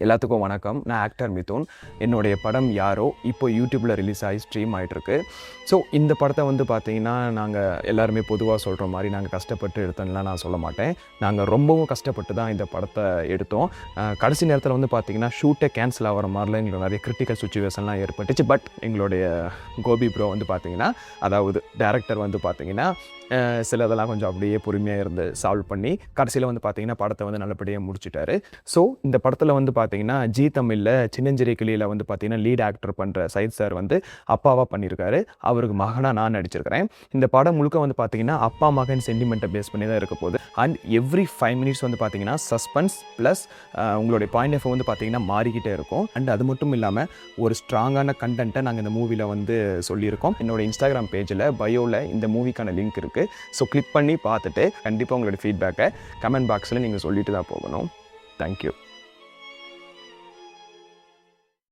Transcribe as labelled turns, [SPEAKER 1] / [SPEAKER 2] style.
[SPEAKER 1] எல்லாத்துக்கும் வணக்கம். நான் ஆக்டர் மிதுன். என்னுடைய படம் யாரோ இப்போ யூடியூப்பில் ரிலீஸ் ஆகி ஸ்ட்ரீம் ஆகிட்டுருக்கு. ஸோ இந்த படத்தை வந்து பார்த்திங்கன்னா நாங்கள் எல்லாருமே பொதுவாக சொல்கிற மாதிரி நாங்கள் கஷ்டப்பட்டு எடுத்தோம்லாம் நான் சொல்ல மாட்டேன். நாங்கள் ரொம்பவும் கஷ்டப்பட்டு தான் இந்த படத்தை எடுத்தோம். கடைசி நேரத்தில் வந்து பார்த்திங்கன்னா ஷூட்டே கேன்சல் ஆகிற மாதிரிலாம் எங்களுக்கு நிறைய கிரிட்டிக்கல் சுச்சுவேஷன்லாம் ஏற்பட்டுச்சு. பட் எங்களுடைய கோபி ப்ரோ வந்து பார்த்திங்கன்னா, அதாவது டேரக்டர் வந்து பார்த்திங்கன்னா சிலதெல்லாம் கொஞ்சம் அப்படியே பொறுமையாக இருந்து சால்வ் பண்ணி கடைசியில் வந்து பார்த்திங்கன்னா படத்தை வந்து நல்லபடியாக முடிச்சிட்டாரு. ஸோ இந்த படத்தில் வந்து பார்த்திங்கன்னா ஜி தமிழில் சின்னஞ்சிறை கிளியில் வந்து பார்த்திங்கன்னா லீட் ஆக்டர் பண்ணுற சைத் சார் வந்து அப்பாவாக பண்ணியிருக்காரு. அவருக்கு மகனாக நான் நடிச்சிருக்கிறேன். இந்த படம் முழுக்க வந்து பார்த்திங்கன்னா அப்பா மகன் சென்டிமெண்ட்டை பேஸ் பண்ணி தான் இருக்க போகுது. அண்ட் எவ்ரி 5 minutes வந்து பார்த்திங்கன்னா சஸ்பென்ஸ் ப்ளஸ் உங்களுடைய பாயிண்ட் ஆஃப் வியூ வந்து பார்த்திங்கன்னா மாறிக்கிட்டே இருக்கும். அண்ட் அது மட்டும் இல்லாமல் ஒரு ஸ்ட்ராங்கான கண்டென்ட்டை நாங்கள் இந்த மூவியில் வந்து சொல்லியிருக்கோம். என்னோட இன்ஸ்டாகிராம் பேஜில் பயோவில் இந்த மூவிக்கான லிங்க் இருக்குது. ஸோ கிளிக் பண்ணி பார்த்துட்டு கண்டிப்பாக உங்களோட ஃபீட்பேக்கை கமெண்ட் பாக்ஸில் நீங்கள் சொல்லிட்டு தான் போகணும். தேங்க்யூ.